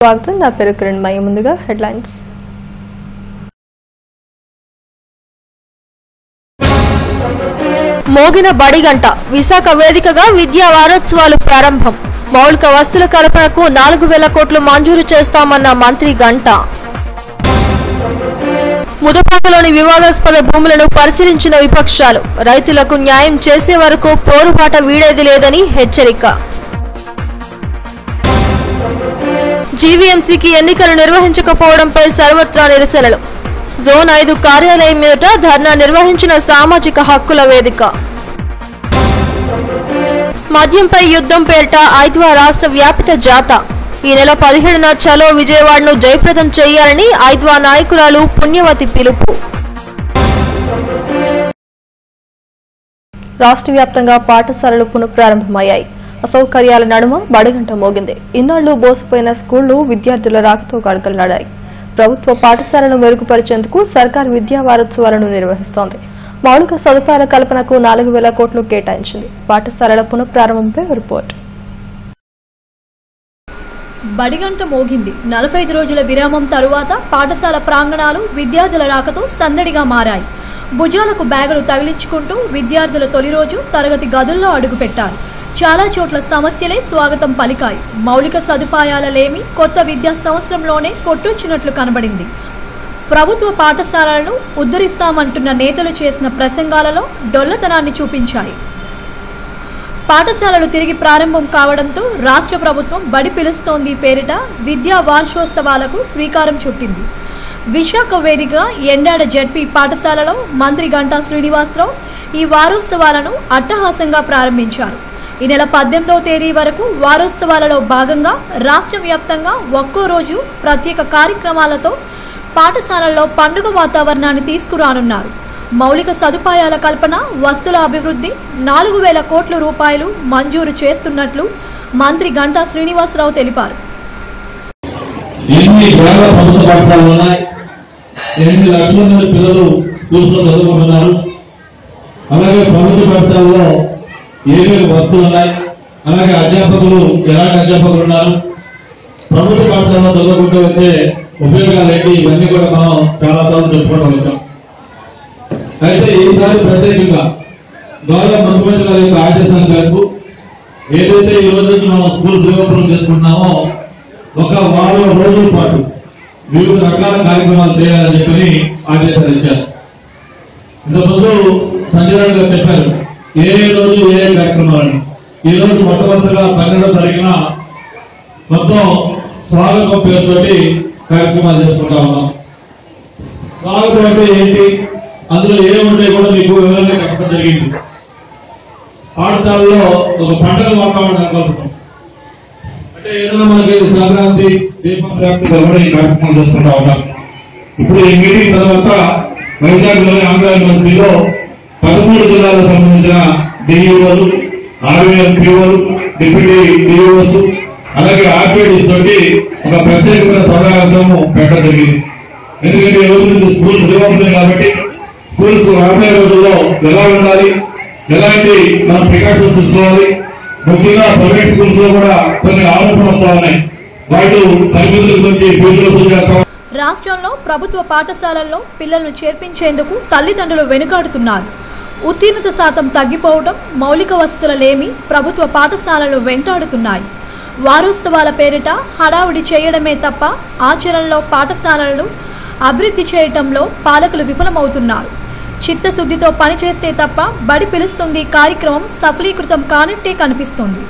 స్వాగతం నా పేరు కిరణ్ మై ముందుగా హెడ్లైన్స్ మోగిన బడిగంట విశాఖ వేదికగా విద్యా వారోత్సవాలు ప్రారంభం మౌలిక వస్తుల కల్పనకు 4000 కోట్లు మంజూరు చేస్తామన్న మంత్రి గంట ముదపాకలోని వివాదాస్పద భూములను పరిశీలించిన విపక్షాలు రైతులకు న్యాయం చేసే వరకు పోరుబాట వీడేది లేదని హెచ్చరిక జీవీఎంసీకి ఎన్నికలు నిర్వహించకపోవడంపై సర్వత్రా నిరసనలు జోన్ 5 కార్యాలయం ఎదుట ధర్నా నిర్వహించిన సామాజిక హక్కుల వేదిక మద్యంపై యుద్ధం పేరిట 5వ రాష్ట్ర వ్యాపిత జాత ఈ నెల 17న చలో విజయవాడను జయప్రదం చేయాలని 5వ నాయకురాలు పుణ్యవతి పిలుపు రాష్ట్ర వ్యాప్తంగా పాఠశాలలు పునఃప్రారంభమయ్యాయి అసౌకర్యాల నడుమ బడిగంట మోగింది ఇన్నాళ్లు బోసిపోయిన స్కూళ్లు విద్యార్థుల రాకతో గడగడలాడాయి ప్రభుత్వ పాఠశాలను మెరుగుపరిచేందుకు సర్కార్ విద్యా వారోత్సవాలను నిర్వహిస్తోంది మౌలిక సదుపాయాల కల్పనకు 4000 కోట్లు కేటాయించింది పాఠశాలల పునఃప్రారంభంపై రిపోర్ట్ బడిగంట మోగింది 45 రోజుల విరామం తరువాత పాఠశాల ప్రాంగణాలు విద్యార్థుల రాకతో సందడిగా మారాయి భుజాలకు బ్యాగులు తగిలించుకుంటూ విద్యార్థుల తొలి రోజు తరగతి గదుల్లో అడుగుపెట్టారు చాలా చోట్ల సమస్యలే స్వాగతం పలికాయి మౌలిక సదుపాయాల లేమి కొత్త విద్యా సంవత్సరంలోనే కొట్టొచ్చినట్లు కనబడింది ప్రభుత్వ పాఠశాలలను ఉద్ధరిస్తామంటున్న నేతలు చేసిన ప్రసంగాలలో డొల్లతనాన్ని చూపించాయి పాఠశాలలు తిరిగి ప్రారంభం కావడంతో రాష్ట్ర ప్రభుత్వం బడి పిలుస్తోంది పేరిట విద్యా వార్షోత్సవాలకు శ్రీకారం చుట్టింది విశాఖ వేదికగా ఎండాడ జడ్పీ పాఠశాలలో మంత్రి గంటా శ్రీనివాసరావు ఈ వారోత్సవాలను అట్టహాసంగా ప్రారంభించారు ఈ నెల 18వ తేదీ వరకు వారోత్సవాలలో భాగంగా రాష్ట్ర వ్యాప్తంగా ఒక్కో రోజు ప్రత్యేక కార్యక్రమాలతో పాఠశాలల్లో పండుగ వాతావరణాన్ని తీసుకురానున్నారు మౌలిక సదుపాయాల కల్పన వస్తుల అభివృద్ధి 4000 కోట్ల రూపాయలు మంజూరు చేస్తున్నట్లు మంత్రి గంటా శ్రీనివాసరావు తెలిపారు 8 ప్రభుత్వ పాఠశాలలు ఉన్నాయి 8 లక్షల మంది పిల్లలు స్కూల్స్లో చదువుకుంటున్నారు అలాగే ప్రభుత్వ పాఠశాలలో ఏమేమి వస్తువులు ఉన్నాయి అలాగే అధ్యాపకులు ఎలాంటి అధ్యాపకులు ఉన్నారు ప్రభుత్వ పాఠశాలలో చదువుకుంటూ వచ్చే ఉపయోగాలు ఏంటి ఇవన్నీ కూడా మనం చాలా సార్లు చెప్పుకోవడం వచ్చాం అయితే ఈసారి ప్రత్యేకంగా గౌరవ ముఖ్యమంత్రి గారి యొక్క ఆదేశాల మేరకు ఏదైతే ఈ రోజు మనం స్కూల్ రీఓపెన్ చేసుకుంటున్నామో ఒక వారం రోజుల పాటు వివిధ రకాల కార్యక్రమాలు చేయాలని చెప్పని ఆదేశాలు ఇచ్చారు ఇంతకుముందు సంజయ్ గారు చెప్పారు ఏ రోజు ఏ కార్యక్రమాలని ఈ రోజు మొట్టమొదటిగా 12వ తారీఖున మొత్తం స్వాగతం పేరుతోటి కార్యక్రమాలు చేసుకుంటా ఉన్నాం స్వాగతం అంటే ఏంటి అందులో ఏముంటే కూడా మీకు వివరంగా చెప్పడం జరిగింది పాఠశాలలో ఒక పండుగ వాతావరణం నెలకొల్పడం అంటే ఏదైనా మనకి సంక్రాంతి దీపావళి కార్యక్రమాలు చేసుకుంటా ఉన్నాం ఇప్పుడు ఈ మీటింగ్ తర్వాత వైజాగ్లోని ఆంధ్ర యూనివర్సిటీలో 13 జిల్లాలకు సంబంధించిన డిఈఓలు ఆర్వీఎంపీఓలు డిప్యూటీ డిఈఓస్ అలాగే ఆర్పీడీస్ తోటి ఒక ప్రత్యేకమైన సమావేశము పెట్టడం జరిగింది ఎందుకంటే ఈ రోజు నుంచి స్కూల్స్ రీఓపెన్ కాబట్టి స్కూల్స్ రాబోయే రోజుల్లో ఎలా ఉండాలి ఎలాంటి మనం ప్రికాషన్స్ తీసుకోవాలి ముఖ్యంగా ప్రైవేట్ స్కూల్స్ లో కూడా కొన్ని ఆరోపణలు వస్తా ఉన్నాయి వాటి పరిమితుల గురించి ఫీజులు వసూలు చేస్తాం రాష్ట్రంలో ప్రభుత్వ పాఠశాలల్లో పిల్లలను చేర్పించేందుకు తల్లిదండ్రులు వెనుకాడుతున్నారు ఉత్తీర్ణత శాతం తగ్గిపోవడం మౌలిక వసతుల లేమి ప్రభుత్వ పాఠశాలలు వెంటాడుతున్నాయి వారోత్సవాల పేరిట హడావుడి చేయడమే తప్ప ఆచరణలో పాఠశాలలను అభివృద్ధి చేయటంలో పాలకులు విఫలమవుతున్నారు చిత్తశుద్ధితో పనిచేస్తే తప్ప బడి పిలుస్తుంది కార్యక్రమం సఫలీకృతం కానట్టే కనిపిస్తోంది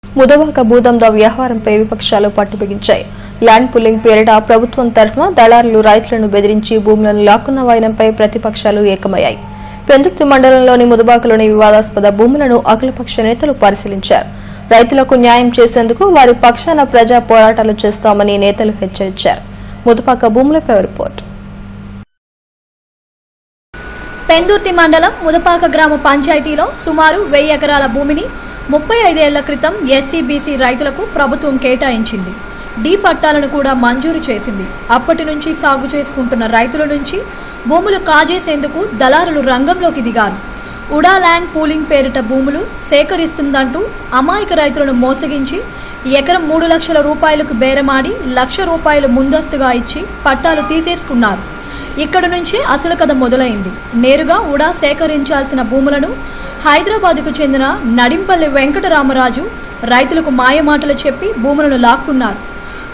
ముదవాక భూదందా వ్యవహారంపై విపక్షాలు పట్టుబిగించాయి ల్యాండ్ పుల్లింగ్ పేరిట ప్రభుత్వం తరఫున దళారులు రైతులను బెదిరించి భూములను లాక్కున్న వైనంపై ప్రతిపక్షాలు ఏకమయ్యాయి పెందుర్తి మండలంలోని ముదబాకలోని వివాదాస్పద భూములను అఖిలపక్ష నేతలు పరిశీలించారు రైతులకు న్యాయం చేసేందుకు వారి పక్షాన ప్రజా పోరాటాలు చేస్తామని నేతలు హెచ్చరించారు ముదపాక భూములపై రిపోర్ట్ పెందుర్తి మండలం ముదపాక గ్రామ పంచాయతీలో సుమారు 1000 ఎకరాల భూమిని 35 ఏళ్ల క్రితం ఎస్సీ/బీసీ రైతులకు ప్రభుత్వం కేటాయించింది డి పట్టాలను కూడా మంజూరు చేసింది అప్పటి నుంచి సాగు చేసుకుంటున్న రైతుల నుంచి భూములు కాజేసేందుకు దళారులు రంగంలోకి దిగారు ఉడా ల్యాండ్ పూలింగ్ పేరిట భూములు సేకరిస్తుందంటూ అమాయక రైతులను మోసగించి ఎకరం 3 లక్షల రూపాయలకు బేరమాడి ₹1,00,000 ముందస్తుగా ఇచ్చి పట్టాలు తీసేసుకున్నారు. ఇక్కడి నుంచి అసలు కథ మొదలైంది. నేరుగా ఉడా సేకరించాల్సిన భూములను హైదరాబాద్కు చెందిన నడింపల్లి వెంకటరామరాజు రైతులకు మాయమాటలు చెప్పి భూములను లాక్కున్నారు.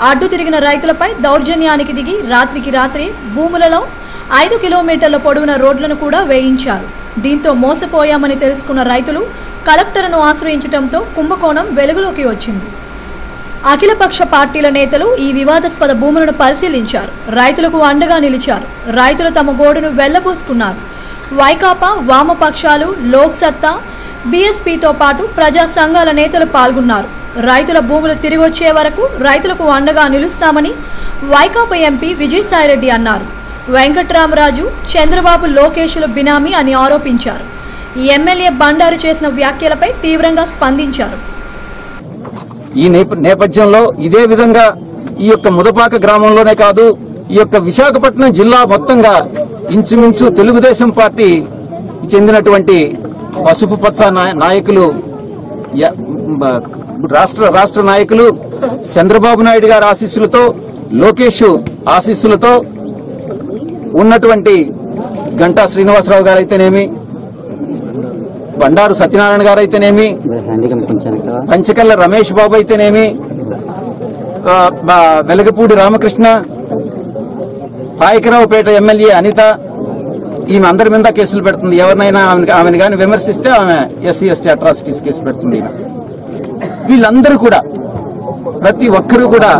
అడ్డు తిరిగిన రైతులపై దౌర్జన్యానికి దిగి రాత్రికి రాత్రి భూములలో 5 కిలోమీటర్ల పొడవున రోడ్లను కూడా వేయించారు. దీంతో మోసపోయామని తెలుసుకున్న రైతులు కలెక్టర్ను ఆశ్రయించడంతో కుంభకోణం వెలుగులోకి వచ్చింది. అఖిలపక్ష పార్టీల నేతలు ఈ వివాదాస్పద భూములను పరిశీలించారు. రైతులకు అండగా నిలిచారు. రైతులు తమ గోడును వెళ్లబోసుకున్నారు. వైకాపా, వామపక్షాలు, లోక్ సత్తా, బీఎస్పీతో పాటు ప్రజా సంఘాల నేతలు పాల్గొన్నారు. రైతుల భూములు తిరిగొచ్చే వరకు రైతులకు అండగా నిలుస్తామని వైకాపా ఎంపీ విజయసాయిరెడ్డి అన్నారు. వెంకట్రామరాజు చంద్రబాబు లోకేశులు బినామీ అని ఆరోపించారు. ఎమ్మెల్యే బండారు చేసిన వ్యాఖ్యలపై తీవ్రంగా స్పందించారు. ఈ నేపథ్యంలో ఇదే విధంగా ఈ యొక్క ముదపాక గ్రామంలోనే కాదు, ఈ యొక్క విశాఖపట్నం జిల్లా మొత్తంగా ఇంచుమించు తెలుగుదేశం పార్టీ చెందినటువంటి పసుపు పచ్చ నాయకులు, రాష్ట్ర నాయకులు చంద్రబాబు నాయుడు గారి ఆశీస్సులతో, లోకేష్ ఆశీస్సులతో ఉన్నటువంటి గంటా శ్రీనివాసరావు గారైతేనేమి, బండారు సత్యనారాయణ గారైతేనేమి, పంచకల్ల రమేష్ బాబు అయితేనేమి, వెలగపూడి రామకృష్ణ, పాయకరావుపేట ఎమ్మెల్యే అనిత, ఈమె అందరి మీద కేసులు పెడుతుంది. ఎవరినైనా ఆమెను కానీ విమర్శిస్తే ఆమె ఎస్సీ ఎస్టీ అట్రాసిటీస్ కేసు పెడుతుంది. వీళ్ళందరూ కూడా ప్రతి ఒక్కరూ కూడా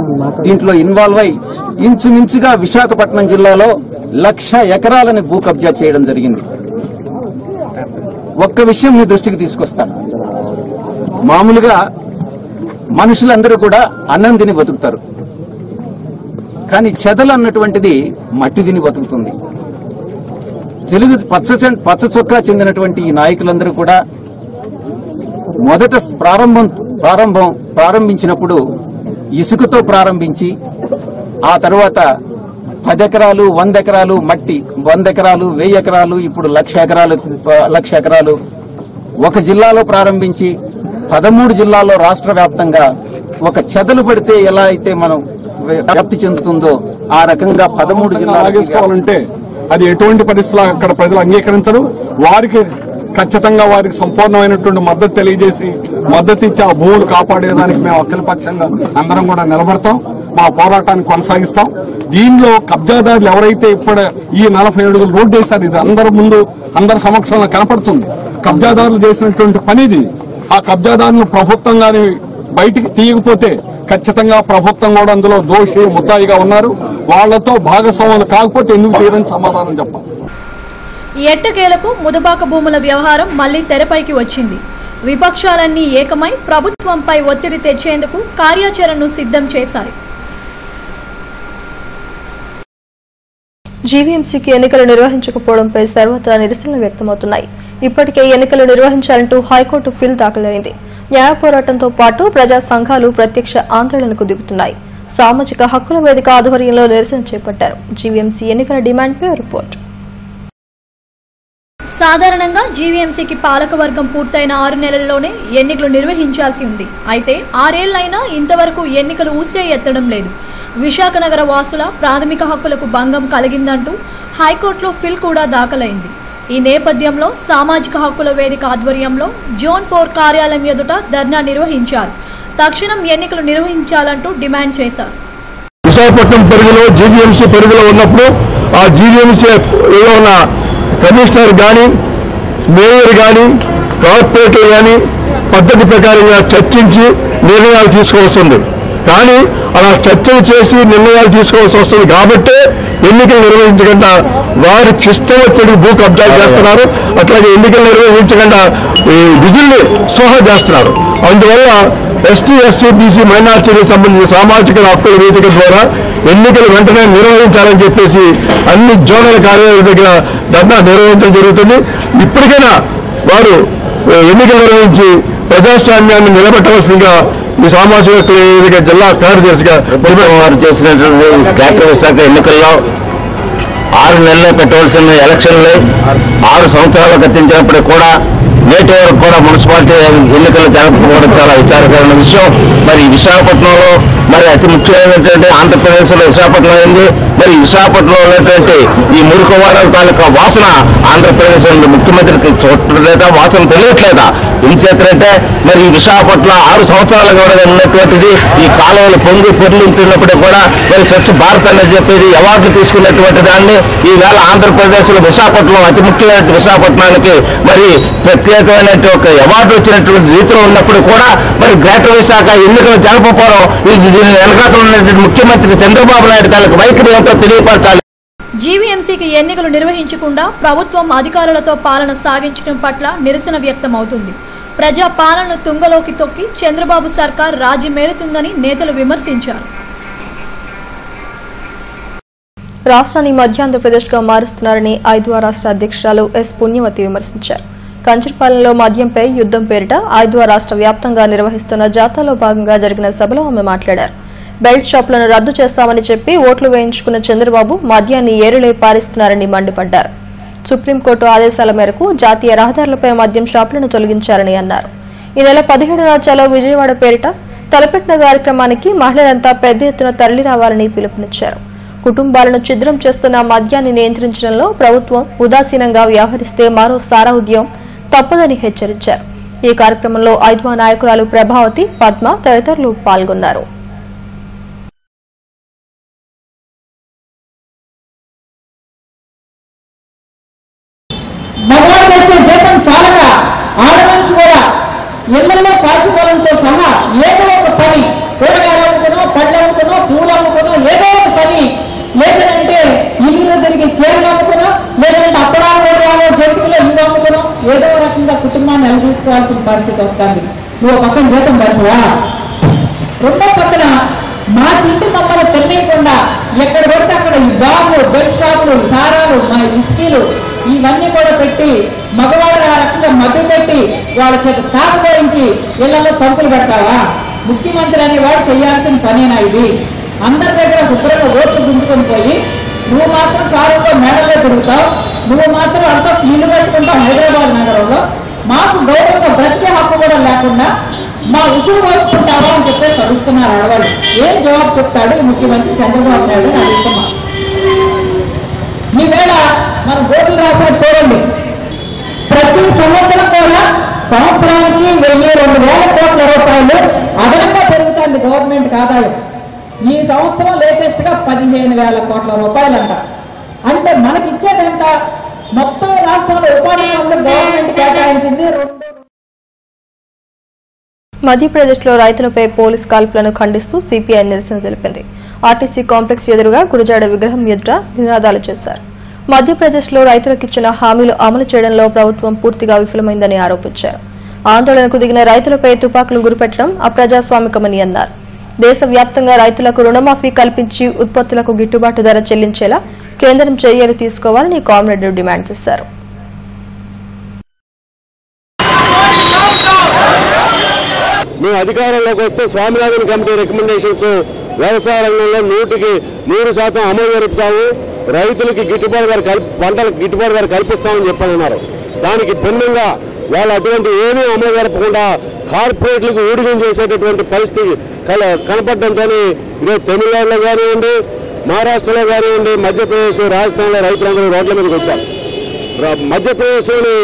దీంట్లో ఇన్వాల్వ్ అయి ఇంచుమించుగా విశాఖపట్నం జిల్లాలో 1,00,000 ఎకరాలని భూ కబ్జా చేయడం జరిగింది. ఒక్క విషయం మీ దృష్టికి తీసుకొస్తాను. మామూలుగా మనుషులందరూ కూడా అన్నం తిని బతుకుతారు, కానీ చెదలు అన్నటువంటిది మట్టి తిని బతుకుతుంది. తెలుగు పచ్చ చొక్కా చెందినటువంటి ఈ నాయకులందరూ కూడా మొదట ప్రారంభించినప్పుడు ఇసుకతో ప్రారంభించి ఆ తర్వాత 10 ఎకరాలు, 100 ఎకరాలు మట్టి, 100 ఎకరాలు, 1000 ఎకరాలు, ఇప్పుడు 1,00,000 ఎకరాలు ఒక జిల్లాలో ప్రారంభించి 13 జిల్లాల్లో రాష్ట్ర వ్యాప్తంగా ఒక చెదలు పడితే ఎలా అయితే మనం వ్యాప్తి చెందుతుందో ఆ రకంగా 13 జిల్లాలు ఆగేసుకోవాలంటే అది ఎటువంటి పరిస్థితుల్లో అక్కడ ప్రజలు అంగీకరించరు. వారికి ఖచ్చితంగా వారికి సంపూర్ణమైనటువంటి మద్దతు తెలియజేసి మద్దతు ఇచ్చి ఆ భూములు కాపాడేదానికి మేము అఖిలపక్షంగా అందరం కూడా నిలబడతాం. మా పోరాటాన్ని కొనసాగిస్తాం. దీనిలో కబ్జాదారులు ఎవరైతే ఇప్పుడు ఈ 40 అడుగులు రోడ్డు వేశారు, ఇది అందరి సమక్షంలో కనపడుతుంది. కబ్జాదారులు చేసినటువంటి పనిది. ఆ కబ్జాదారులను ప్రభుత్వం గాని బయటికి తీయకపోతే ఖచ్చితంగా ప్రభుత్వం కూడా అందులో దోషి ముద్దాయిగా ఉన్నారు. వాళ్లతో భాగస్వాములు కాకపోతే ఎందుకు తీరని సమాధానం చెప్పాలి. ఎట్టకేలకు ముదబాక భూముల వ్యవహారం మళ్లీ తెరపైకి వచ్చింది. విపక్షాలన్నీ ఏకమై ప్రభుత్వంపై ఒత్తిడి తెచ్చేందుకు కార్యాచరణను సిద్ధం చేశాయి. జీవీఎంసీకి ఎన్నికలు నిర్వహించకపోవడంపై సర్వత్రా నిరసనలు వ్యక్తమవుతున్నాయి. ఇప్పటికే ఎన్నికలు నిర్వహించాలంటూ హైకోర్టు పిల్ దాఖలైంది. న్యాయ పోరాటంతో పాటు ప్రజా సంఘాలు ప్రత్యక్ష ఆందోళనకు దిగుతున్నాయి. సామాజిక హక్కుల వేదిక ఆధ్వర్యంలో నిరసన చేపట్టారు. జీవీఎంసీ ఎన్నికల డిమాండ్పై రిపోర్ట్. సాధారణంగా జీవీఎంసీకి పాలకవర్గం పూర్తయిన 6 నెలల్లోనే ఎన్నికలు నిర్వహించాల్సి ఉంది. అయితే 6 ఏళ్లైనా ఇంతవరకు ఎన్నికలు ఊసే ఎత్తడం లేదు. విశాఖ నగర వాసుల ప్రాథమిక హక్కులకు భంగం కలిగిందంటూ హైకోర్టులో పిల్ కూడా దాఖలైంది. ఈ నేపథ్యంలో సామాజిక హక్కుల వేదిక ఆధ్వర్యంలో జోన్ 4 కార్యాలయం ఎదుట ధర్నా నిర్వహించారు. తక్షణం ఎన్నికలు నిర్వహించాలంటూ డిమాండ్ చేశారు. విశాఖపట్నం పరిధిలో జీవీఎంసీ పరిధిలో ఉన్నప్పుడు ఆ జీవీఎంసీలో ఉన్న కమిషనర్ కానీ, మేయర్ కానీ, కార్పొరేటర్ కానీ పద్ధతి ప్రకారంగా చర్చించి నిర్ణయాలు తీసుకోవాల్సింది. కానీ అలా చర్చలు చేసి నిర్ణయాలు తీసుకోవాల్సి వస్తుంది కాబట్టి ఎన్నికలు నిర్వహించకుండా వారి ఇష్టవొత్తిడి భూ కబ్జాలు చేస్తున్నారు. అట్లాగే ఎన్నికలు నిర్వహించకుండా విధుల్ని సోహా చేస్తున్నారు. అందువల్ల ఎస్టీ, ఎస్సీ, బీసీ, మైనార్టీలకు సంబంధించిన సామాజిక హక్కుల వేదిక ద్వారా ఎన్నికలు వెంటనే నిర్వహించాలని చెప్పేసి అన్ని జోనల్ కార్యాలయాల దగ్గర ధర్నా నిర్వహించడం జరుగుతుంది. ఇప్పటికైనా వారు ఎన్నికలు నిర్వహించి ప్రజాస్వామ్యాన్ని నిలబెట్టవలసిందిగా ఈ సామాజిక వేదిక జిల్లా కార్యదర్శిగా వారు చేసినటువంటి గ్రేటర్ విశాఖ ఎన్నికల్లో 6 నెలలు పెట్టవలసిన ఎలక్షన్లు 6 సంవత్సరాలు గతించినప్పటికీ కూడా నేటి వరకు కూడా మున్సిపాలిటీ ఎన్నికలు జరపకపోవడం చాలా విచారకరమైన విషయం. మరి విశాఖపట్నంలో మరి అతి ముఖ్యమైనటువంటి ఆంధ్రప్రదేశ్లో విశాఖపట్నం అయింది. మరి విశాఖపట్నంలో ఉన్నటువంటి ఈ మురికవాడల తాలూకా వాసన ఆంధ్రప్రదేశ్ ముఖ్యమంత్రికి చూడలేదా, వాసన తెలియట్లేదా? ఇంచేతంటే మరి ఈ విశాఖపట్నం 6 సంవత్సరాలు కూడా ఉన్నటువంటిది ఈ కాలువలు పొంగి పొర్లింటున్నప్పుడు కూడా మరి స్వచ్ఛ భారత్ అనేది చెప్పేది అవార్డులు తీసుకున్నటువంటి దాన్ని ఈవేళ ఆంధ్రప్రదేశ్లో విశాఖపట్నం అతి ముఖ్యమైన విశాఖపట్నానికి మరి ప్రత్యేకమైనటువంటి ఒక అవార్డు వచ్చినటువంటి రీతిలో ఉన్నప్పుడు కూడా మరి గ్రేటర్ విశాఖ ఎన్నికలు జరపకపోవడం దీని వెనకాల ఉన్నటువంటి ముఖ్యమంత్రి చంద్రబాబు నాయుడు గారికి వైఖరి ఏంటో తెలియపరచాలి. జీవీఎంసీకి ఎన్నికలు నిర్వహించకుండా ప్రభుత్వం అధికారులతో పాలన సాగించడం పట్ల నిరసన వ్యక్తమవుతుంది. ప్రజా పాలనను తుంగలోకి తొక్కి చంద్రబాబు సర్కార్ రాజ్యమేలుతుందని నేతలు విమర్శించారు. రాష్ట్రాన్ని మధ్యాంధ్రప్రదేశ్గా మారుస్తున్నారని ఐద్వా రాష్ట్ర అధ్యక్షురాలు ఎస్ పుణ్యవతి విమర్శించారు. కంచర్పాలెంలో మద్యంపై యుద్దం పేరిట ఐద్వా రాష్ట్ర వ్యాప్తంగా నిర్వహిస్తున్న జాతాలో భాగంగా జరిగిన సభలో ఆమె మాట్లాడారు. బెల్ట్ షాపులను రద్దు చేస్తామని చెప్పి ఓట్లు వేయించుకున్న చంద్రబాబు మద్యాన్ని ఏరులై పారిస్తున్నారని మండిపడ్డారు. సుప్రీంకోర్టు ఆదేశాల మేరకు జాతీయ రహదారులపై మద్యం షాపులను తొలగించారని అన్నారు. ఈ నెల 17న చలో విజయవాడ పేరిట తలపెట్టిన కార్యక్రమానికి మహిళలంతా పెద్ద ఎత్తున తరలి రావాలని పిలుపునిచ్చారు. కుటుంబాలను ఛిద్రం చేస్తున్న మద్యాన్ని నియంత్రించడంలో ప్రభుత్వం ఉదాసీనంగా వ్యవహరిస్తే మరో సారా ఉద్యమం తప్పదని హెచ్చరించారు. ఈ కార్యక్రమంలో ఐద్వా నాయకురాలు ప్రభావతి, పద్మ తదితరులు పాల్గొన్నారు. మగవాళ్ళకి వచ్చే జీతం చాలక ఆడమనిషి కూడా ఇళ్లలో పాచుకోవడంతో సహా ఏదో ఒక పని, కూరగాయలు అమ్ముకునో, పళ్ళు అమ్ముకునో, పూలు అమ్ముకునో, ఏదో ఒక పని, లేదంటే ఇల్లు తిరిగి చీరలు అమ్ముకునో, లేదంటే అప్పడాలు జంతువులు ఇల్లు అమ్ముకునో, ఏదో రకంగా కుటుంబాన్ని నిలదీసుకోవాల్సిన పరిస్థితి వస్తుంది. నువ్వు పక్కన జీతం పంచవా? రెండో పక్కన మా ఇంటి మమ్మల్ని తెలియకుండా ఎక్కడ పడితే అక్కడ ఈ బాబు, బెడ్ షాపులు, సారాలు, మా విస్కీలు ఇవన్నీ కూడా పెట్టి మగవాళ్ళు ఆ రకంగా మధ్య పెట్టి వాళ్ళ చేత తాగబోయించి ఇళ్లలో పంపులు పెడతావా? ముఖ్యమంత్రి అనేవాడు చేయాల్సిన పనేనా ఇది? అందరి దగ్గర శుభ్రంగా ఓట్లు గుంజుకొని పోయి నువ్వు మాత్రం కారులో మేడల్లో తిరుగుతావు, నువ్వు మాత్రం అంతా ఇల్లు కట్టుకుంటావు హైదరాబాద్ నగరంలో. మాకు గౌరవంగా బ్రతికే హక్కు కూడా లేకుండా మా ఉసురు పోసుకుంటావా అని చెప్పేసి అడుగుతున్నారు ఆడవాళ్ళు. ఏం జవాబు చెప్తాడు ముఖ్యమంత్రి చంద్రబాబు నాయుడు అని అడుగుతున్నా. ఈవేళ మనం గోపులు రాశాడు చూడండి. ప్రతి సంవత్సరం కూడా సంవత్సరానికి 1,000-2,000 కోట్ల రూపాయలు అదనంగా పెరుగుతుంది గవర్నమెంట్ ఆదాయం. ఈ సంవత్సరం లేటెస్ట్ గా 15,000 కోట్ల రూపాయలు అంట. అంటే మనకిచ్చేదంత మొత్తం రాష్ట్రంలో ఉపాధి గవర్నమెంట్ కేటాయించింది 2. మధ్యప్రదేశ్లో రైతులపై పోలీస్ కాల్పులను ఖండిస్తూ సిపిఐ నిరసన తెలిపింది. ఆర్టీసీ కాంప్లెక్స్ ఎదురుగా గురజాడ విగ్రహం ఎదుట నినాదాలు చేశారు. మధ్యప్రదేశ్లో రైతులకిచ్చిన హామీలు అమలు చేయడంలో ప్రభుత్వం పూర్తిగా విఫలమైందని ఆరోపించారు. ఆందోళనకు దిగిన రైతులపై తుపాకులు గురిపెట్టడం అప్రజాస్వామికమని అన్నారు. దేశవ్యాప్తంగా రైతులకు రుణమాఫీ కల్పించి ఉత్పత్తులకు గిట్టుబాటు ధర చెల్లించేలా కేంద్రం చర్యలు తీసుకోవాలని కామ్రేడ్ డిమాండ్ చేశారు. మేము అధికారంలోకి వస్తే స్వామినాథన్ కమిటీ రికమెండేషన్స్ వ్యవసాయ రంగంలో 100% అమలు జరుపుతాము, రైతులకి పంటలకు గిట్టుబాటు ధర కల్పిస్తామని చెప్పనున్నారు. దానికి భిన్నంగా వాళ్ళు అటువంటి ఏమీ అమలు జరపకుండా కార్పొరేట్లకు ఊడిగం చేసేటటువంటి పరిస్థితి కనపడడంతో ఈరోజు తమిళనాడులో కానివ్వండి, మహారాష్ట్రలో కానివ్వండి, మధ్యప్రదేశ్, రాజస్థాన్లో రైతులందరూ రోడ్ల మీదకి వచ్చారు. మధ్యప్రదేశ్లోని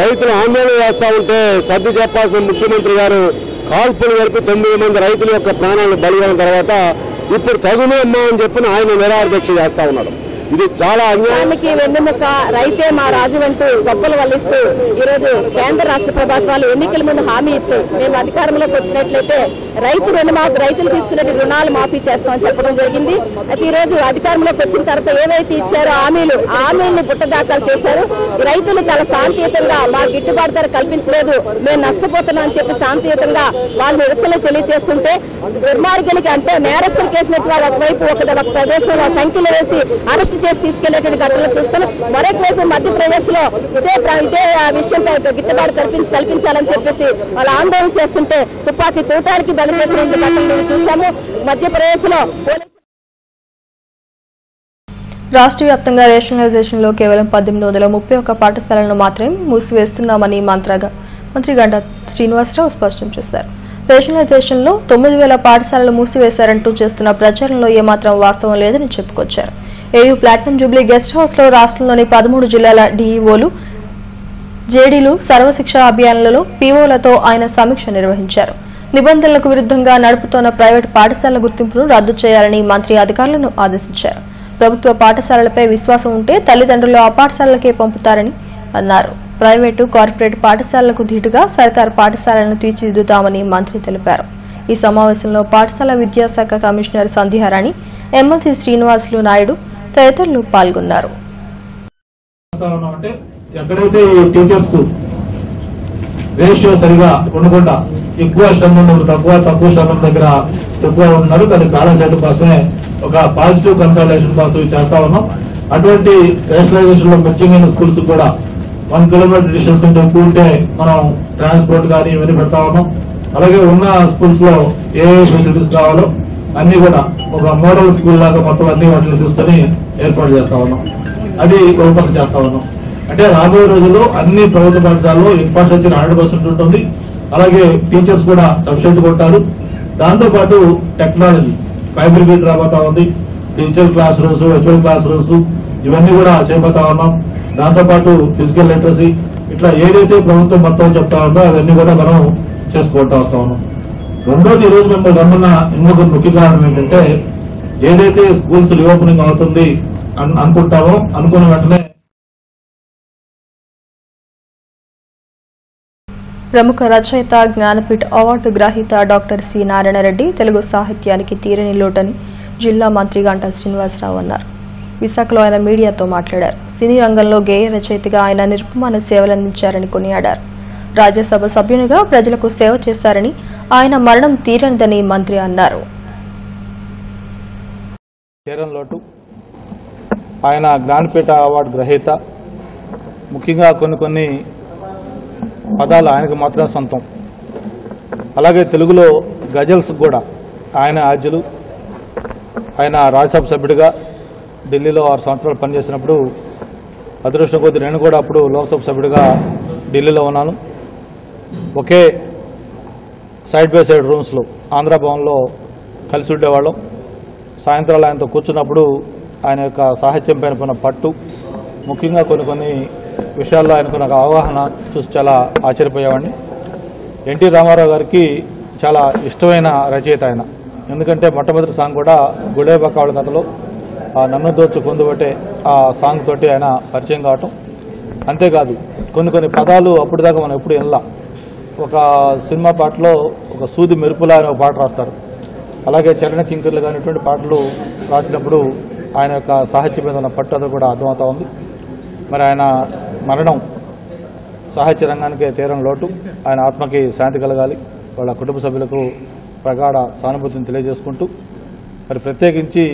రైతులు ఆందోళన చేస్తూ ఉంటే సర్ది చెప్పాల్సిన ముఖ్యమంత్రి గారు కాల్పులు జరిపి 9 మంది రైతుల యొక్క ప్రాణాలను బలిగిన తర్వాత ఇప్పుడు తగునే అమ్మా అని చెప్పి ఆయన నిరాదీక్ష చేస్తా ఉన్నాడు. ఇది చాలా అన్యాయానికి వెన్నెముక, రైతే మా రాజు అంటూ గొప్పలు వల్లిస్తూ ఈరోజు కేంద్ర రాష్ట్ర ప్రభుత్వాలు ఎన్నికల ముందు హామీ ఇచ్చాయి. మేము అధికారంలోకి వచ్చినట్లయితే రైతులు తీసుకునే రుణాలు మాఫీ చేస్తామని చెప్పడం జరిగింది. అయితే ఈ రోజు అధికారంలోకి వచ్చిన తర్వాత ఏవైతే ఇచ్చారో హామీలను పుట్టదాఖలు చేశారు. రైతులు చాలా శాంతియుతంగా మా గిట్టుబాటు ధర కల్పించలేదు, మేము నష్టపోతున్నాం అని చెప్పి శాంతియుతంగా వాళ్ళు నిరసన తెలియజేస్తుంటే దుర్మార్గులకి అంటే నేరస్తులు కేసినట్టు ఒకవైపు ఒక ప్రదేశంలో సంఖ్యలు వేసి అరెస్ట్ చేసి తీసుకెళ్లేటువంటి ఘటనలు చూస్తున్నాం. మరొక వైపు మధ్యప్రదేశ్ లో ఇదే విషయంపై గిట్టుబాటు కల్పించాలని చెప్పేసి వాళ్ళు ఆందోళన చేస్తుంటే తుపాకీ తూటానికి బలి చేసిన ఘటనలు చూసాము. మధ్యప్రదేశ్ లో రాష్ట్ర వ్యాప్తంగా రేషనలైజేషన్లో కేవలం 1831 పాఠశాలలను మాత్రమే మూసివేస్తున్నామని మంత్రి గంటా శ్రీనివాసరావు స్పష్టం చేశారు. రేషనలైజేషన్లో 9000 పాఠశాలలు మూసివేశారంటూ చేస్తున్న ప్రచారంలో ఏమాత్రం వాస్తవం లేదని చెప్పుకొచ్చారు. AU platinum Jubilee guest house లో రాష్ట్రంలోని 13 జిల్లాల డీఈఓలు, జేడీలు సర్వశిక్ష అభియాన్లలో పీఓలతో ఆయన సమీక్ష నిర్వహించారు. నిబంధనలకు విరుద్ధంగా నడుపుతోన్న ప్రైవేటు పాఠశాలల గుర్తింపును రద్దు చేయాలని మంత్రి అధికారులను ఆదేశించారు. ప్రభుత్వ పాఠశాలలపై విశ్వాసం ఉంటే తల్లిదండ్రులు ఆ పాఠశాలలకే పంపుతారని అన్నారు. ప్రైవేటు, కార్పొరేట్ పాఠశాలలకు ధీటుగా సర్కారు పాఠశాలలను తీర్చిదిద్దుతామని మంత్రి తెలిపారు. ఈ సమావేశంలో పాఠశాల విద్యాశాఖ కమిషనర్ సంధ్యారాణి, ఎమ్మెల్సీ శ్రీనివాసులు నాయుడు తదితరులు పాల్గొన్నారు. ఎక్కడైతే టీచర్స్ రేషియో సరిగా ఉండకుండా ఎక్కువ శ్రమ తక్కువ శ్రమ దగ్గర ఎక్కువ ఉన్నారు, దాన్ని బ్యాలెన్స్ చేయడం కోసమే ఒక పాజిటివ్ కన్సల్టేషన్ కోసం చేస్తా ఉన్నాం. అటువంటి రేషనలైజేషన్ లో మెచ్చింగ్ అయిన స్కూల్స్ కూడా 1 కిలోమీటర్ డిస్టెన్స్ కంటే ఎక్కువ ఉంటే మనం ట్రాన్స్పోర్ట్ కానీ ఇవన్నీ పెడతా ఉన్నాం. అలాగే ఉన్న స్కూల్స్ లో ఏ ఫెసిలిటీస్ కావాలో అన్ని కూడా ఒక మోడల్ స్కూల్ లాగా మొత్తం అన్ని వాటిని తీసుకుని ఏర్పాటు చేస్తా ఉన్నాం. అది రూపకల్పన చేస్తా ఉన్నాం. అంటే రాబోయే రోజుల్లో అన్ని ప్రభుత్వ పాఠశాలలో ఇన్ఫ్రాస్ట్రక్చర్ 100% ఉంటుంది. అలాగే టీచర్స్ కూడా సఫిషియెంట్ గా ఉంటారు. దాంతో పాటు టెక్నాలజీ ఫైబర్ రాబోతా ఉంది. Digital class rooms, virtual class rooms ఇవన్నీ కూడా చేపడతా ఉన్నాం. దాంతో పాటు ఫిజికల్ లిటరసీ ఇట్లా ఏదైతే ప్రభుత్వం మొత్తం చెప్తా ఉందో అవన్నీ కూడా మనం చేసుకుంటూ వస్తా ఉన్నాం. రెండోది, ఈ రోజు మేము రమ్మన్న ఇంకొక ముఖ్య కారణం ఏంటంటే ఏదైతే స్కూల్స్ రీఓపెనింగ్ అవుతుంది అనుకుంటామో అనుకున్న వెంటనే ప్రముఖ రచయిత, జ్ఞానపీఠ అవార్డు గ్రహీత డాక్టర్ సి నారాయణరెడ్డి తెలుగు సాహిత్యానికి తీరని లోటని జిల్లా మంత్రి గంటా శ్రీనివాసరావు అన్నారు. విశాఖలో ఆయన మీడియాతో మాట్లాడారు. సినీ రంగంలో గేయ రచయితగా ఆయన నిర్గమాన సేవలందించారని కొనియాడారు. రాజ్యసభ సభ్యునిగా ప్రజలకు సేవ చేశారని, ఆయన మరణం తీరనిదని మంత్రి అన్నారు. ఆయన జ్ఞానపీఠ అవార్డు గ్రహీత. ముఖ్యంగా కొన్ని పదాలు ఆయనకు మాత్రమే సొంతం. అలాగే తెలుగులో గజల్స్ కూడా ఆయన ఆద్యులు. ఆయన రాజ్యసభ సభ్యుడిగా ఢిల్లీలో 6 సంవత్సరాలు పనిచేసినప్పుడు అదృష్టం కొద్ది నేను కూడా అప్పుడు లోక్సభ సభ్యుడిగా ఢిల్లీలో ఉన్నాను. ఒకే సైడ్ బై సైడ్ రూమ్స్లో ఆంధ్ర భవన్లో కలిసి ఉండేవాళ్ళం. సాయంత్రాలు ఆయనతో కూర్చున్నప్పుడు ఆయన యొక్క సాహిత్యం పైన ఉన్న పట్టు, ముఖ్యంగా కొన్ని విషయాల్లో ఆయనకు నాకు అవగాహన చూసి చాలా ఆశ్చర్యపోయేవాడిని. ఎన్టీ రామారావు గారికి చాలా ఇష్టమైన రచయిత ఆయన. ఎందుకంటే మొట్టమొదటి సాంగ్ కూడా గుడేబకావళ కథలో నన్ను దోచు పొందుబట్టే ఆ సాంగ్ తోటి ఆయన పరిచయం కావటం. అంతేకాదు కొన్ని పదాలు అప్పటిదాకా మనం ఎప్పుడు వినలా. ఒక సినిమా పాటలో ఒక సూది మెరుపులా అని ఒక పాట రాస్తారు. అలాగే చరణ కింకర్లు కానీ ఇటువంటి పాటలు రాసినప్పుడు ఆయన యొక్క సాహిత్యం మీద ఉన్న పట్టు అది కూడా అర్థమవుతా ఉంది. మరి ఆయన మరణం సాహిత్య రంగానికి తీరం లోటు. ఆయన ఆత్మకి శాంతి కలగాలి. వాళ్ళ కుటుంబ సభ్యులకు ప్రగాఢ సానుభూతిని తెలియజేసుకుంటూ, మరి ప్రత్యేకించి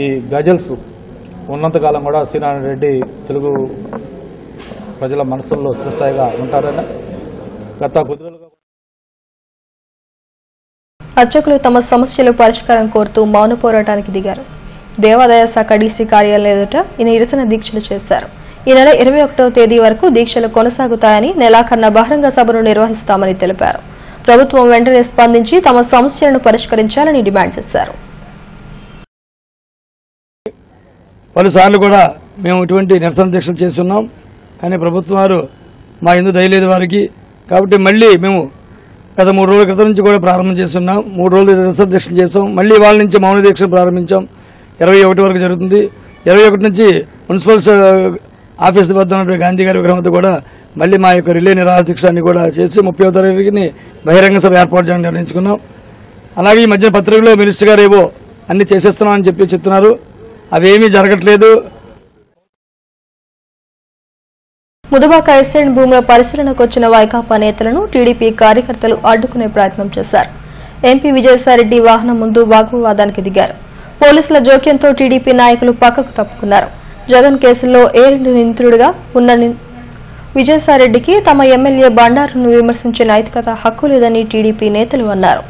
ఈ గజల్స్ ఉన్నంతకాలం కూడా సి నారాయణ రెడ్డి తెలుగు ప్రజల మనసుల్లో చిరస్థాయిగా ఉంటారని గత కొద్ది రోజులుగా అర్చకులు తమ సమస్యల పరిష్కారం కోరుతూ మౌన పోరాటానికి దిగారు. దేవాదాయ శాఖ డీసీ కార్యాలయం ఎదుట ఈ నిరసన దీక్షలు చేశారు. ఈ నెల 21వ తేదీ వరకు దీక్షలు కొనసాగుతాయని, నెలాఖరున బహిరంగ సభను నిర్వహిస్తామని తెలిపారు. ప్రభుత్వం వెంటనే స్పందించి తమ సమస్యలను పరిష్కరించాలని డిమాండ్ చేశారు. పలుసార్లు కూడా మేము ఇటువంటి నిరసన దీక్షలు చేస్తున్నాం. కానీ ప్రభుత్వం వారు మా ఎందుకు దయలేదు వారికి. కాబట్టి మళ్ళీ మేము గత 3 రోజుల క్రితం నుంచి కూడా ప్రారంభం చేస్తున్నాం. 3 రోజులు నిరసన దీక్ష చేసాం. మళ్ళీ వాళ్ళ నుంచి మౌన దీక్ష ప్రారంభించాం. 21 వరకు జరుగుతుంది. 21 నుంచి మున్సిపల్ ఆఫీస్ వద్ద ఉన్నటువంటి గాంధీ గారి విగ్రహం వద్ద కూడా మళ్ళీ మా యొక్క రిలే నిరాహార దీక్షాన్ని కూడా చేసి 30వ తారీఖుని బహిరంగ సభ ఏర్పాటు చేయడం నిర్ణయించుకున్నాం. అలాగే ఈ మధ్యన పత్రికలో మినిస్టర్ గారు ఏవో అన్ని చేసేస్తున్నామని చెప్తున్నారు. అవేమీ జరగట్లేదు. ముదబాక ఎస్టేట్ భూముల పరిశీలనకు వచ్చిన వైకాపా నేతలను టీడీపీ కార్యకర్తలు అడ్డుకునే ప్రయత్నం చేశారు. ఎంపీ విజయసాయిరెడ్డి వాహనం ముందు వాగ్వివాదానికి దిగారు. పోలీసుల జోక్యంతో టీడీపీ నాయకులు పక్కకు తప్పుకున్నారు. జగన్ కేసులో ఏరెండు నిందితుడిగా ఉన్న విజయసాయిరెడ్డికి తమ ఎమ్మెల్యే బండారును విమర్శించే నైతికత హక్కు లేదని టీడీపీ నేతలు అన్నారు.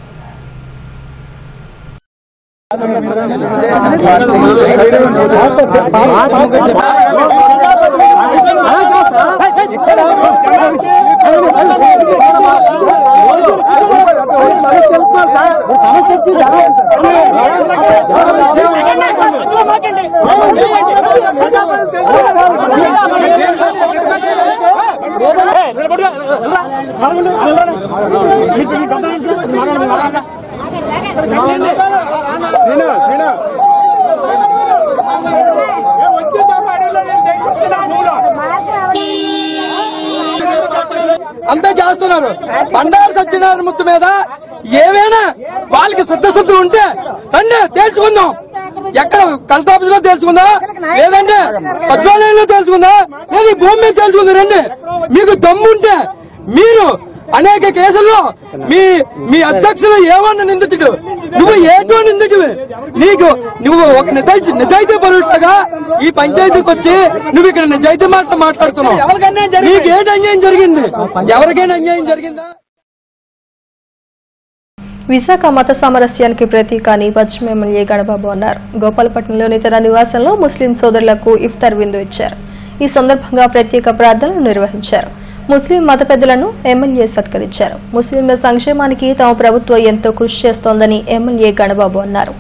అంతా చేస్తున్నారు. బండారు సత్యనారాయణ ముత్తు మీద ఏమైనా వాళ్ళకి సిద్ధశుద్ధి ఉంటే రండి తేల్చుకుందాం. ఎక్కడ కలెక్టర్ ఆఫీస్ లో తేల్చుకుందా, లేదంటే సచివాలయంలో తేల్చుకుందా, లేదా ఈ భూమి మీద తేల్చుకుందా. రండి, మీకు దమ్ము ఉంటే మీరు అనేక కేసుల్లో మీ అధ్యక్షులు ఏమన్నా నిందితుడు, నువ్వు ఏటో నిందితుడు, నువ్వు ఒక నిజాయితీ పరుడుగా ఈ పంచాయతీకి వచ్చి నువ్వు ఇక్కడ నిజాయితీ మాట్లాడుతున్నావు. నీకు ఏంటి అన్యాయం జరిగింది? ఎవరికైనా అన్యాయం జరిగిందా? విశాఖ మత సామరస్యానికి ప్రతీక అని పశ్చిమ ఎమ్మెల్యే గణబాబు అన్నారు. గోపాలపట్నంలోని తన నివాసంలో ముస్లిం సోదరులకు ఇఫ్తార్ విందు ఇచ్చారు. ఈ సందర్భంగా ప్రత్యేక ప్రార్థనలు నిర్వహించారు. ముస్లిం మత పెద్దలను ఎమ్మెల్యే సత్కరించారు. ముస్లింల సంక్షేమానికి తమ ప్రభుత్వం ఎంతో కృషి చేస్తోందని ఎమ్మెల్యే గణబాబు అన్నారు.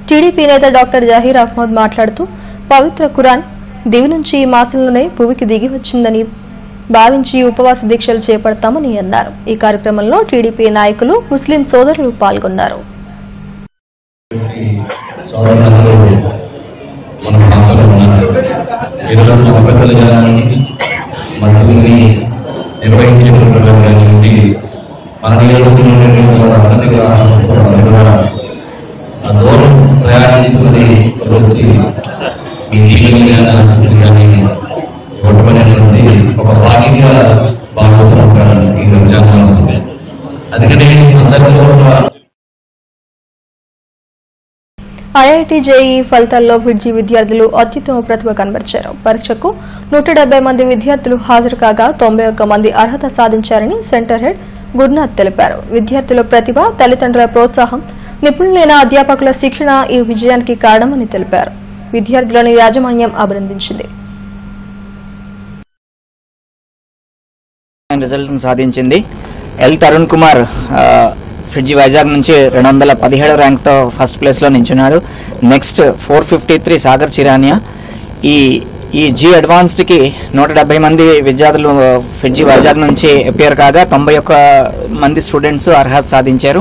టీడీపీ నేత డాక్టర్ జహీర్ అహ్మద్ మాట్లాడుతూ పవిత్ర ఖురాన్ దివి నుంచి ఈ మాసంలోనే భూమికి దిగి వచ్చిందని భావించి ఉపవాస దీక్షలు చేపడతామని అన్నారు. ఈ కార్యక్రమంలో టీడీపీ నాయకులు, ముస్లిం సోదరులు పాల్గొన్నారు. దూరం ప్రయాణించుకుని వచ్చి ఈ ఇవ్వటమైనటువంటి ఒక భాగ్యంగా భావిస్తున్నాను ఈ రంజాన్. అందుకనే అందరిలో ఐఐటి జేఈ ఫలితాల్లో ఫిడ్జీ విద్యార్థులు అత్యుత్తమ ప్రతిభ కనబరిచారు. పరీక్షకు 170 మంది విద్యార్థులు హాజరు కాగా 91 మంది అర్హత సాధించారని సెంటర్ హెడ్ గురునాథ్ తెలిపారు. విద్యార్థుల ప్రతిభ, తల్లిదండ్రుల ప్రోత్సాహం, నిపుణులైన అధ్యాపకుల శిక్షణ ఈ విజయానికి కారణమని తెలిపారు. విద్యార్థులను యాజమాన్యం అభినందించింది. రిజల్ట్ సాధించింది. ఎల్ తరుణ్ కుమార్ ఫిడ్జీ వైజాగ్ నుంచి 217 ర్యాంక్తో ఫస్ట్ ప్లేస్లో నించున్నాడు. నెక్స్ట్ 453 సాగర్ చిరానియా. ఈ జీ అడ్వాన్స్డ్కి 170 మంది విద్యార్థులు ఫిడ్జీ వైజాగ్ నుంచి అపియర్ కాగా 91 మంది స్టూడెంట్స్ అర్హత సాధించారు.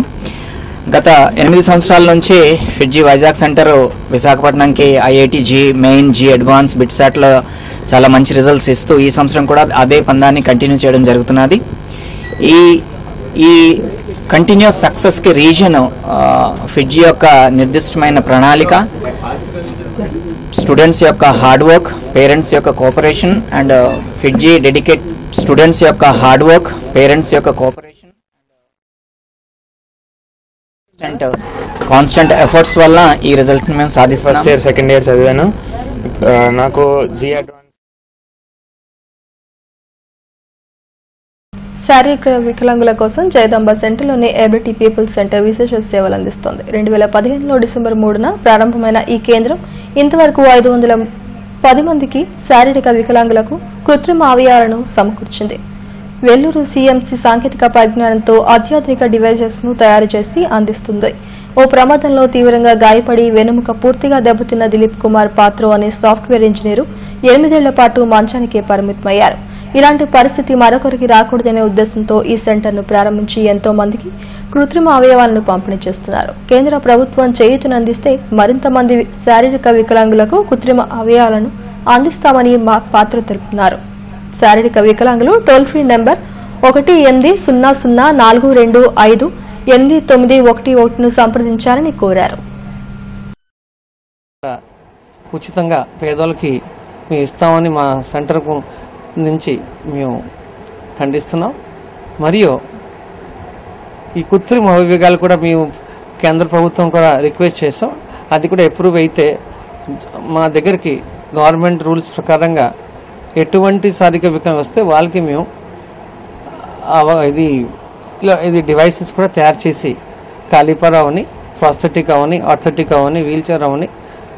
గత 8 సంవత్సరాల నుంచి ఫిడ్జీ వైజాగ్ సెంటర్ విశాఖపట్నంకి IIT JEE main, JEE advanced, బిట్సాట్లో చాలా మంచి రిజల్ట్స్ ఇస్తూ ఈ సంవత్సరం కూడా అదే పందాన్ని కంటిన్యూ చేయడం జరుగుతున్నది. ఈ కంటిన్యూస్ సక్సెస్కి రీజన్ ఫిడ్జీ యొక్క నిర్దిష్టమైన ప్రణాళిక, స్టూడెంట్స్ యొక్క హార్డ్ వర్క్, పేరెంట్స్ యొక్క కోఆపరేషన్ అండ్ ఫిడ్జీ డెడికేట్ స్టూడెంట్స్ యొక్క హార్డ్ వర్క్, పేరెంట్స్ యొక్క కోఆపరేషన్, కాన్స్టెంట్ ఎఫర్ట్స్ వల్ల ఈ రిజల్ట్ మేము సాధిస్తాం. ఫస్ట్ ఇయర్, సెకండ్ ఇయర్ చదివాను. నాకు జీ అడ్వాన్స్ శారీరక వికలాంగుల కోసం జయదంబ సెంటర్లోని ఎబిలిటీ పీపుల్స్ సెంటర్ విశేష సేవలు అందిస్తోంది. 2015లో డిసెంబర్ 3న ప్రారంభమైన ఈ కేంద్రం ఇంతవరకు 510 మందికి శారీరక వికలాంగులకు కృత్రిమ అవయవాలను సమకూర్చింది. వెల్లూరు సీఎంసీ సాంకేతిక పరిజ్ఞానంతో అత్యాధునిక డివైజెస్ ను తయారు చేసి అందిస్తుంది. ఓ ప్రమాదంలో తీవ్రంగా గాయపడి వెనుముక పూర్తిగా దెబ్బతిన్న దిలీప్ కుమార్ పాత్రో అనే సాఫ్ట్వేర్ ఇంజనీరు 8 ఏళ్ల పాటు మంచానికే పరిమితమయ్యారు. ఇలాంటి పరిస్థితి మరొకరికి రాకూడదనే ఉద్దేశంతో ఈ సెంటర్ను ప్రారంభించి ఎంతో మందికి కృత్రిమ అవయవాలను పంపిణీ చేస్తున్నారు. కేంద్ర ప్రభుత్వం చేయూతనందిస్తే మరింత మంది శారీరక వికలాంగులకు కృత్రిమ అవయవాలను అందిస్తామని పాత్ర తెలుపుతున్నారు. శారీరక వికలాంగులు టోల్ ఫ్రీ నెంబర్ 180042589111ను సంప్రదించాలని కోరారు. ఉచితంగా పేదోళ్ళకి మేము ఇస్తామని మా సెంటర్ నుంచి మేము ఖండిస్తున్నాం. మరియు ఈ కృత్రిమ అవయవాలు కూడా మేము కేంద్ర ప్రభుత్వం కూడా రిక్వెస్ట్ చేస్తాం. అది కూడా అప్రూవ్ అయితే మా దగ్గరికి గవర్నమెంట్ రూల్స్ ప్రకారంగా ఎటువంటి శారీరక వికలాంగం వస్తే వాళ్ళకి మేము ఇది డివైసెస్ కూడా తయారు చేసి కాళీపరావుని ప్రాస్థెటిక్ అవని, ఆర్థెటిక్ అవని, వీల్ చైర్ అవని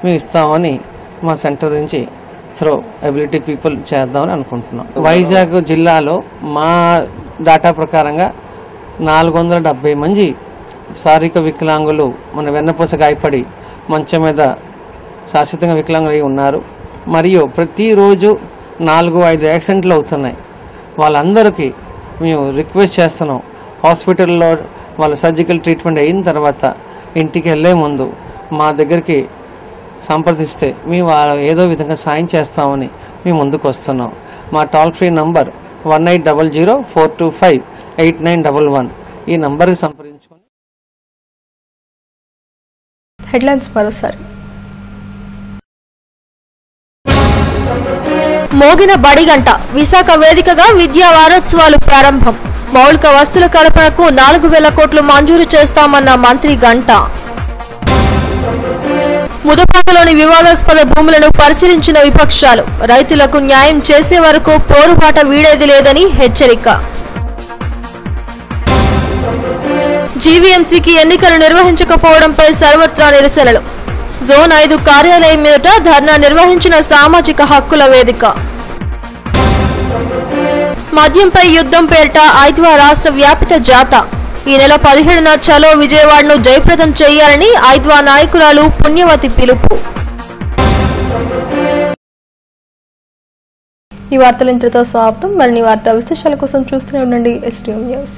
మేము ఇస్తామని మా సెంటర్ నుంచి త్రో ఎబిలిటీ పీపుల్ చేద్దామని అనుకుంటున్నాం. వైజాగ్ జిల్లాలో మా డేటా ప్రకారంగా 470 మంది శారీరక వికలాంగులు మన వెన్నపూస గాయపడి మంచం మీద శాశ్వతంగా వికలాంగులు అయి ఉన్నారు. మరియు ప్రతిరోజు 4-5 యాక్సిడెంట్లు అవుతున్నాయి. వాళ్ళందరికీ మేము రిక్వెస్ట్ చేస్తున్నాం, హాస్పిటల్లో వాళ్ళ సర్జికల్ ట్రీట్మెంట్ అయిన తర్వాత ఇంటికి వెళ్ళే ముందు మా దగ్గరికి సంప్రదిస్తే మేము ఏదో విధంగా సాయం చేస్తామని మేము ముందుకు వస్తున్నాం. మా టోల్ ఫ్రీ నంబర్ 1800-425-8911 ఈ నంబర్కి సంప్రదించుకొని. హెడ్లైన్స్ మరోసారి. మోగిన బడిగంట, విశాఖ వేదికగా విద్యా వారోత్సవాలు ప్రారంభం. మౌలిక వస్తుల కల్పనకు 4,000 కోట్లు మంజూరు చేస్తామన్న మంత్రి గంట. ముదపాకలోని వివాదాస్పద భూములను పరిశీలించిన విపక్షాలు, రైతులకు న్యాయం చేసే వరకు పోరుబాట వీడేది లేదని హెచ్చరిక. జీవీఎంసీకి ఎన్నికలు నిర్వహించకపోవడంపై సర్వత్రా నిరసనలు. జోన్ 5 కార్యాలయం ఎదుట ధర్నా నిర్వహించిన సామాజిక హక్కుల వేదిక. మద్యంపై యుద్ధం పేరిట ఐద్వా రాష్ట్ర వ్యాపిత జాత. ఈ నెల 17న చలో విజయవాడను జయప్రదం చేయాలని ఐద్వా నాయకురాలు పుణ్యవతి పిలుపు. ఈ వార్తలు ఇంతటితో సమాప్తం. మరిన్ని వార్తా విశేషాల కోసం చూస్తూనే ఉండండి STM న్యూస్.